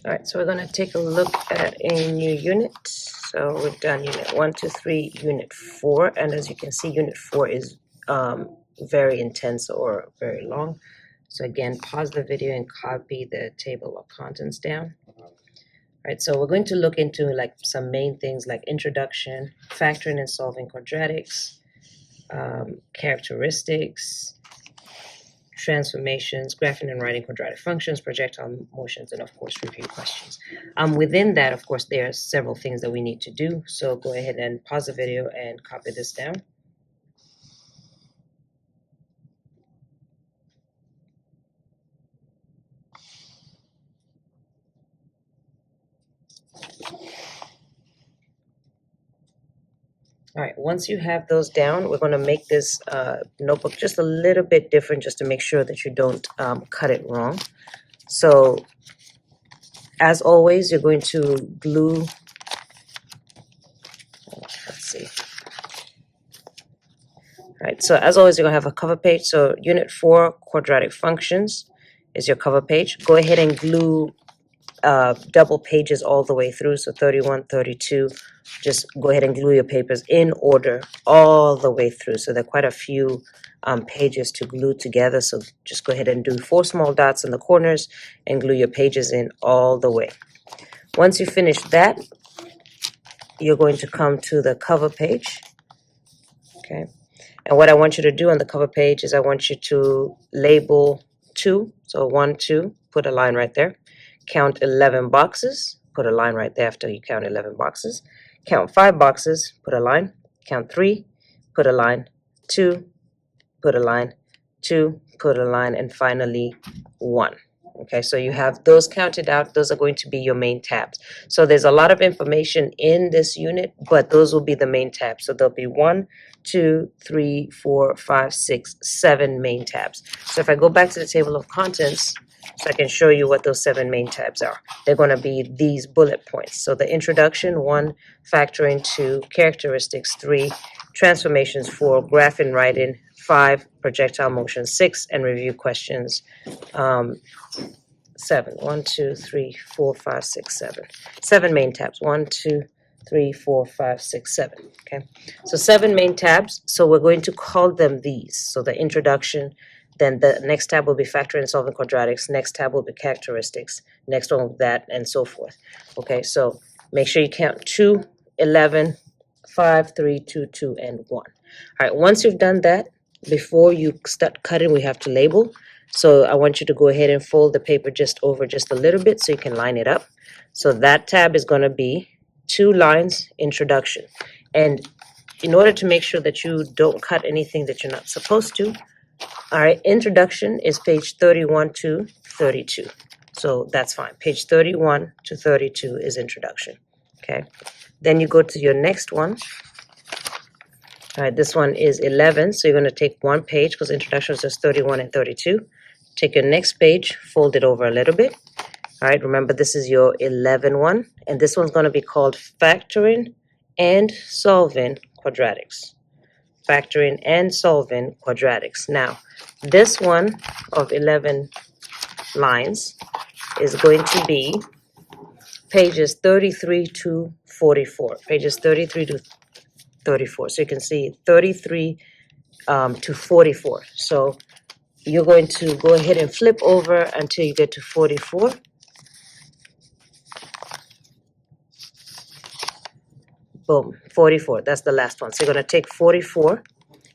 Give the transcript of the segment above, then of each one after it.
All right, so we're going to take a look at a new unit. So we've done unit 1, 2, 3, unit 4, and as you can see, unit 4 is very intense or very long. So again, pause the video and copy the table of contents down. All right, so we're going to look into like some main things like introduction, factoring and solving quadratics, characteristics, transformations, graphing and writing quadratic functions, projectile motions, and of course review questions. Within that, of course, there are several things that we need to do. So go ahead and pause the video and copy this down. All right, once you have those down, we're going to make this notebook just a little bit different just to make sure that you don't cut it wrong. So as always, you're going to glue, let's see. All right, so as always, you're going to have a cover page. So unit 4, quadratic functions, is your cover page. Go ahead and glue double pages all the way through. So 31, 32, just go ahead and glue your papers in order all the way through. So there are quite a few pages to glue together. So just go ahead and do 4 small dots in the corners and glue your pages in all the way. Once you finish that, you're going to come to the cover page. Okay. And what I want you to do on the cover page is I want you to label 2. So 1, 2, put a line right there. Count 11 boxes, put a line right there after you count 11 boxes. Count 5 boxes, put a line. Count 3, put a line. 2, put a line. 2, put a line. And finally, 1. Okay, so you have those counted out. Those are going to be your main tabs. So there's a lot of information in this unit, but those will be the main tabs. So there'll be 1, 2, 3, 4, 5, 6, 7 main tabs. So if I go back to the table of contents, so I can show you what those 7 main tabs are. They're going to be these bullet points. So the introduction, 1, factoring, 2, characteristics, 3, transformations, 4, graph and writing, 5, projectile motion, 6, and review questions, 7. 1, 2, 3, 4, 5, 6, 7. 7 main tabs. 1, 2, 3, 4, 5, 6, 7. Okay. So 7 main tabs. So we're going to call them these. So the introduction, then the next tab will be factoring and solving quadratics. Next tab will be characteristics. Next one will be that, and so forth. Okay. So make sure you count 2, 11, 5, 3, 2, 2, and 1. All right. Once you've done that, before you start cutting, we have to label. So I want you to go ahead and fold the paper just over just a little bit so you can line it up. So that tab is going to be 2 lines, introduction. And in order to make sure that you don't cut anything that you're not supposed to, all right, introduction is page 31 to 32. So that's fine. Page 31 to 32 is introduction. Okay. Then you go to your next one. All right, this one is 11. So you're going to take 1 page because introduction is just 31 and 32. Take your next page, fold it over a little bit. All right, remember this is your 11 one. And this one's going to be called factoring and solving quadratics. Factoring and solving quadratics. Now, this one of 11 lines is going to be pages 33 to 44. Pages 33 to 34. So you can see 33 to 44. So you're going to go ahead and flip over until you get to 44. Boom, 44. That's the last one. So you're going to take 44,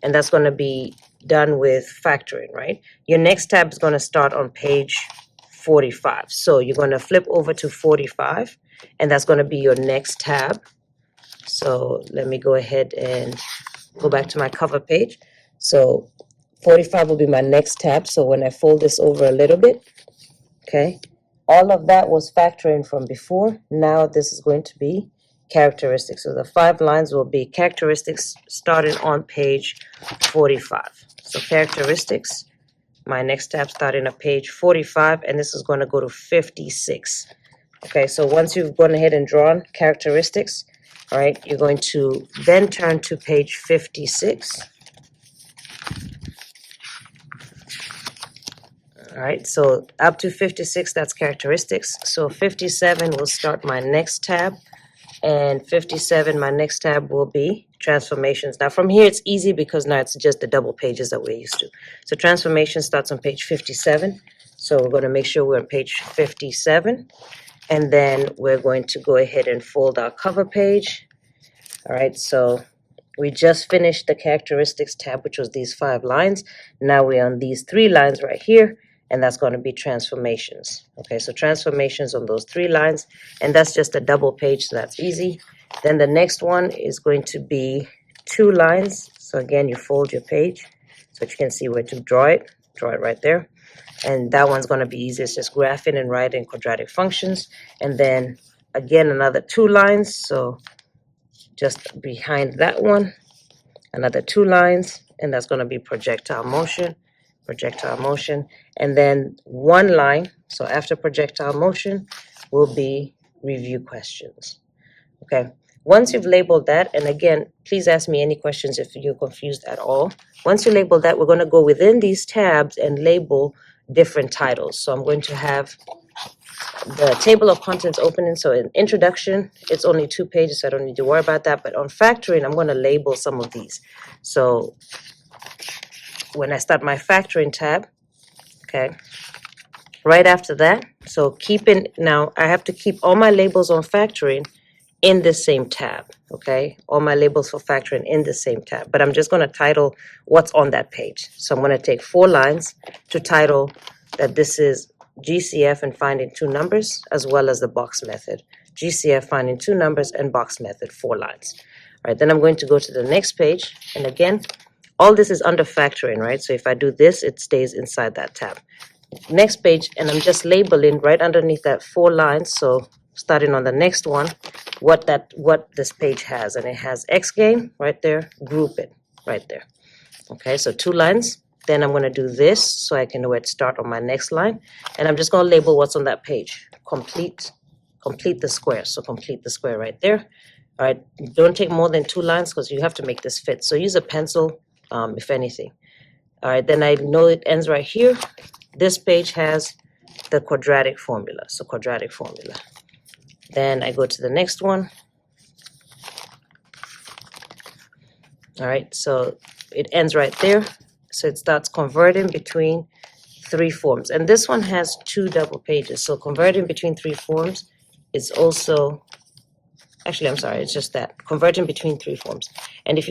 and that's going to be done with factoring, right? Your next tab is going to start on page 45. So you're going to flip over to 45, and that's going to be your next tab. So let me go ahead and go back to my cover page. So 45 will be my next tab. So when I fold this over a little bit, okay, all of that was factoring from before. Now this is going to be characteristics. So the 5 lines will be characteristics starting on page 45. So characteristics, my next tab starting at page 45, and this is going to go to 56. Okay, so once you've gone ahead and drawn characteristics, all right, you're going to then turn to page 56. All right, so up to 56, that's characteristics. So 57 will start my next tab, and 57, my next tab will be transformations. Now from here, it's easy because now it's just the double pages that we're used to. So transformation starts on page 57. So we're going to make sure we're on page 57, and then we're going to go ahead and fold our cover page. All right, so we just finished the characteristics tab, which was these 5 lines. Now we're on these 3 lines right here, and that's going to be transformations. Okay, so transformations on those 3 lines, and that's just a double page, so that's easy. Then the next one is going to be 2 lines. So again, you fold your page so that you can see where to draw it right there. And that one's going to be easy. It's just graphing and writing quadratic functions. And then again, another 2 lines. So just behind that one, another 2 lines, and that's going to be projectile motion, and then 1 line. So after projectile motion will be review questions. Okay, once you've labeled that, and again, please ask me any questions if you're confused at all. Once you label that, we're going to go within these tabs and label different titles. So I'm going to have the table of contents opening. So in introduction, it's only 2 pages, so I don't need to worry about that. But on factoring, I'm going to label some of these. So when I start my factoring tab, okay, right after that, so now I have to keep all my labels on factoring in the same tab, okay? All my labels for factoring in the same tab. But I'm just going to title what's on that page. So I'm going to take 4 lines to title that this is GCF and finding 2 numbers, as well as the box method. GCF finding 2 numbers and box method, 4 lines. All right, then I'm going to go to the next page. And again, all this is under factoring, right? So if I do this, it stays inside that tab. Next page, and I'm just labeling right underneath that 4 lines. So starting on the next one, what this page has. And it has X game right there, group it right there. Okay, so 2 lines. Then I'm going to do this so I can know where to start on my next line. And I'm just going to label what's on that page. Complete the square. So complete the square right there. All right, don't take more than 2 lines because you have to make this fit. So use a pencil, if anything. All right, then I know it ends right here. This page has the quadratic formula. So quadratic formula. Then I go to the next one. All right, so it ends right there. So it starts converting between 3 forms. And this one has 2 double pages. So converting between 3 forms is also, actually, I'm sorry, it's just that. Converting between 3 forms. And if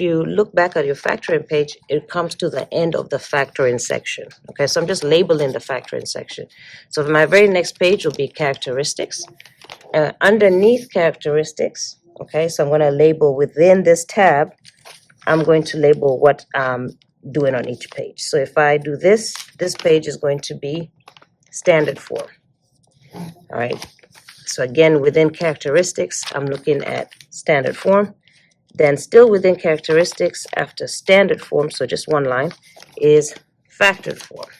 you look back at your factoring page, it comes to the end of the factoring section. Okay, so I'm just labeling the factoring section. So my very next page will be characteristics. Underneath characteristics, okay, so I'm going to label within this tab, I'm going to label what I'm doing on each page. So if I do this page is going to be standard form. All right. So again, within characteristics, I'm looking at standard form. Then still within characteristics, after standard form, so just 1 line, is factored form.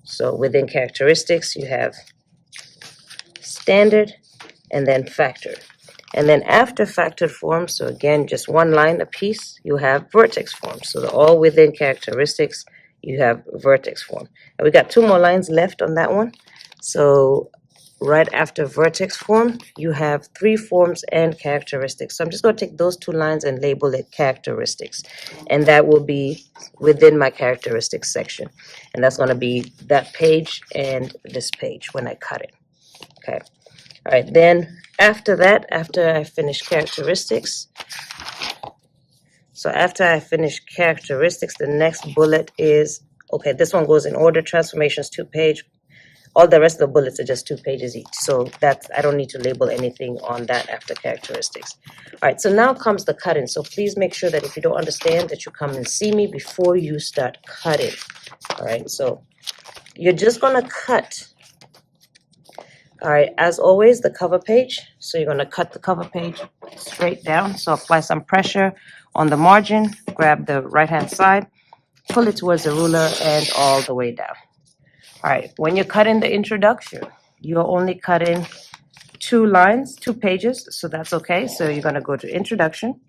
So within characteristics, you have standard and then factored. And then after factored form, so again, just 1 line a piece, you have vertex form. So all within characteristics, you have vertex form. And we got 2 more lines left on that one. So right after vertex form, you have 3 forms and characteristics. So I'm just going to take those 2 lines and label it characteristics. And that will be within my characteristics section. And that's going to be that page and this page when I cut it. Okay. All right, then after that, after I finish characteristics, the next bullet is, okay, this one goes in order, transformations 2 page. All the rest of the bullets are just 2 pages each. So I don't need to label anything on that after characteristics. All right, so now comes the cutting. So please make sure that if you don't understand that you come and see me before you start cutting. All right, so you're just gonna cut. All right, as always, the cover page. So you're going to cut the cover page straight down. So apply some pressure on the margin, grab the right-hand side, pull it towards the ruler and all the way down. All right, when you're cutting the introduction, you're only cutting 2 lines, 2 pages, so that's okay. So you're going to go to introduction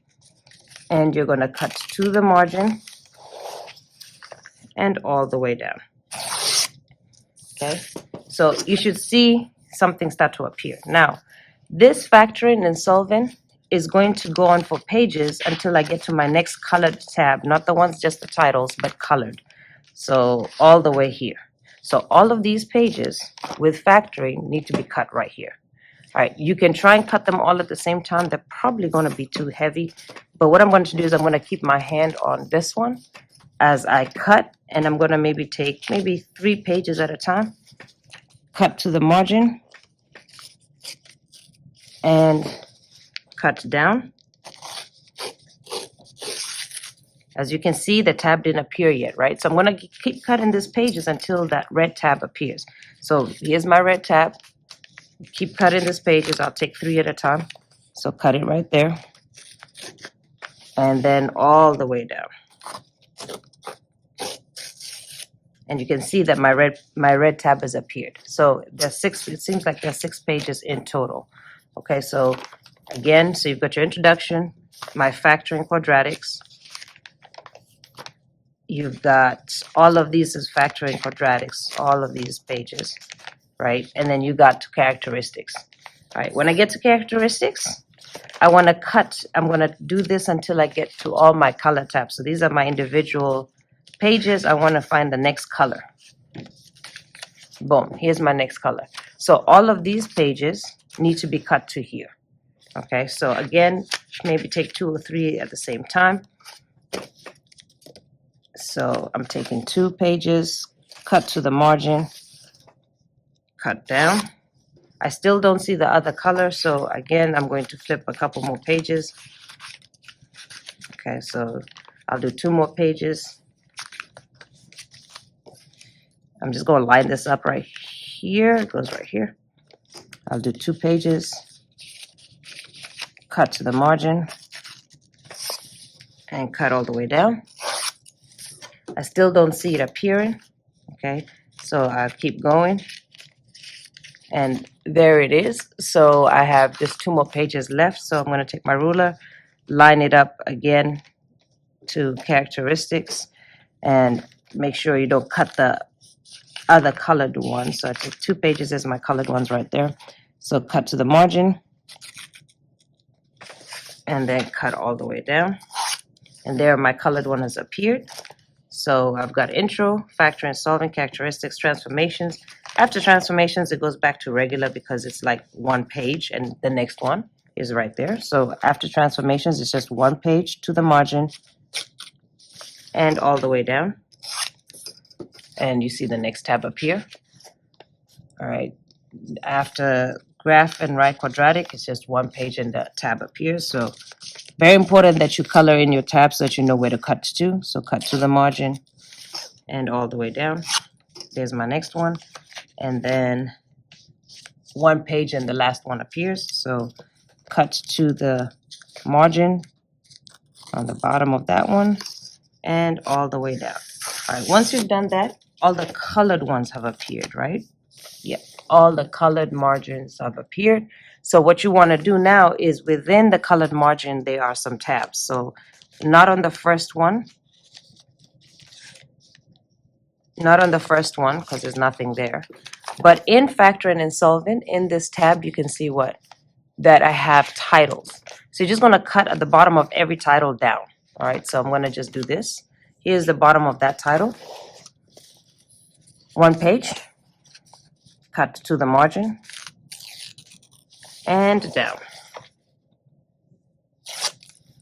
and you're going to cut to the margin and all the way down. okay? So you should see something start to appear. Now, this factoring and solving is going to go on for pages until I get to my next colored tab, not the ones just the titles, but colored. So all the way here. So all of these pages with factoring need to be cut right here. All right, you can try and cut them all at the same time. They're probably going to be too heavy. But what I'm going to do is I'm going to keep my hand on this one as I cut, and I'm going to maybe take 3 pages at a time, cut to the margin, and cut down. As you can see, the tab didn't appear yet, right? So I'm going to keep cutting these pages until that red tab appears. So here's my red tab. Keep cutting these pages. I'll take 3 at a time. So cut it right there. And then all the way down. And you can see that my red tab has appeared. So there's 6, it seems like there's 6 pages in total. Okay, so again, so you've got your introduction, my factoring quadratics. You've got all of these is factoring quadratics, all of these pages, right? And then you got to characteristics. All right, when I get to characteristics, I want to cut, I'm going to do this until I get to all my color tabs. So these are my individual pages. I want to find the next color. Boom, here's my next color. So all of these pages need to be cut to here. Okay, so again, maybe take 2 or 3 at the same time. So I'm taking 2 pages, cut to the margin, cut down. I still don't see the other color, so again, I'm going to flip a couple more pages. Okay, so I'll do 2 more pages. I'm just going to line this up right here. It goes right here. I'll do 2 pages, cut to the margin, and cut all the way down. I still don't see it appearing. Okay, so I'll keep going. And there it is. So I have just 2 more pages left. So I'm going to take my ruler, line it up again to characteristics, and make sure you don't cut the other colored ones. So I take 2 pages as my colored ones right there. So cut to the margin, and then cut all the way down. And there my colored one has appeared. So I've got intro, factoring, solving, characteristics, transformations. After transformations, it goes back to regular because it's like 1 page, and the next one is right there. So after transformations, it's just 1 page to the margin and all the way down. And you see the next tab appear. All right. After graph and right quadratic, it's just 1 page and the tab appears. So very important that you color in your tabs so that you know where to cut to. So cut to the margin and all the way down. There's my next one. And then 1 page and the last one appears. So cut to the margin on the bottom of that one and all the way down. All right, once you've done that, all the colored ones have appeared, right? Yeah, all the colored margins have appeared. So what you want to do now is within the colored margin, there are some tabs. So not on the first one, because there's nothing there. But in factoring and solving, in this tab, you can see what? That I have titles. So you're just going to cut at the bottom of every title down. All right, so I'm going to just do this. Here's the bottom of that title. 1 page. Cut to the margin. And down.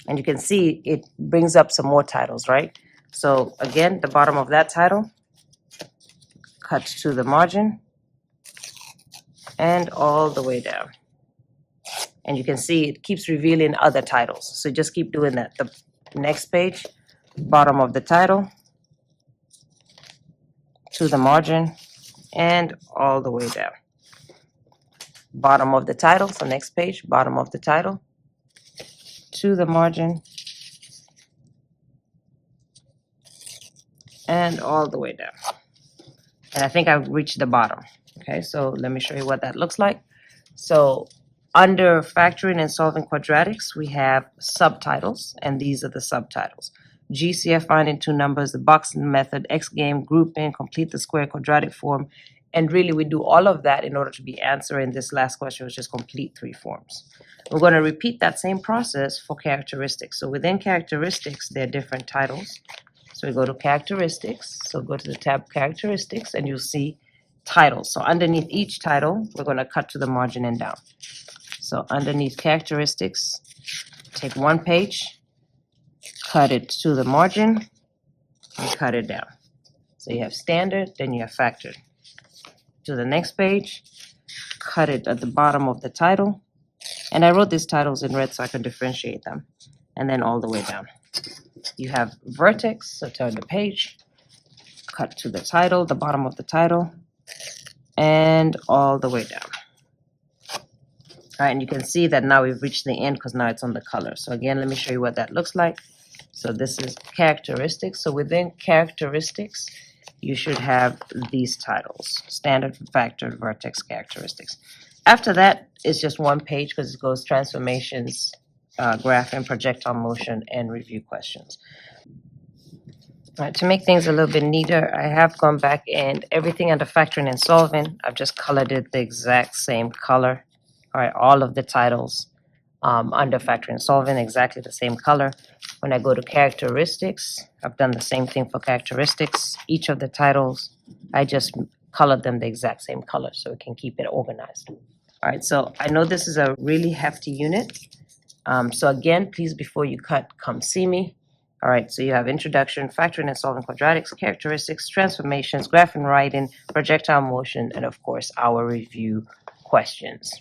And you can see it brings up some more titles, right? So again, the bottom of that title. Cut to the margin. And all the way down. And you can see it keeps revealing other titles. So just keep doing that. The next page, bottom of the title, to the margin, and all the way down. Bottom of the title, so next page, bottom of the title, to the margin, and all the way down. And I think I've reached the bottom. Okay, so let me show you what that looks like. So under factoring and solving quadratics, we have subtitles, and these are the subtitles. GCF finding 2 numbers, the boxing method, X game, grouping, complete the square quadratic form, And really, we do all of that in order to be answering this last question, which is complete 3 forms. We're going to repeat that same process for characteristics. So within characteristics, there are different titles. So we go to characteristics. So go to the tab characteristics, and you'll see titles. So underneath each title, we're going to cut to the margin and down. So underneath characteristics, take one page, cut it to the margin, and cut it down. So you have standard, then you have factored. To the next page, cut it at the bottom of the title. And I wrote these titles in red so I can differentiate them. And then all the way down. You have vertex, so turn the page, cut to the title, the bottom of the title, and all the way down. All right, and you can see that now we've reached the end because now it's on the color. So again, let me show you what that looks like. So this is characteristics. So within characteristics, you should have these titles: standard, factored, vertex, characteristics. After that, it's just one page because it goes transformations, graph and projectile motion, and review questions. All right, to make things a little bit neater, I have gone back and everything under factoring and solving, I've just colored it the exact same color. All right, all of the titles under factoring and solving, exactly the same color. When I go to characteristics, I've done the same thing for characteristics. Each of the titles, I just colored them the exact same color so we can keep it organized. All right, so I know this is a really hefty unit. So again, please, before you cut, come see me. All right, so you have introduction, factoring and solving quadratics, characteristics, transformations, graph and writing, projectile motion, and of course, our review questions.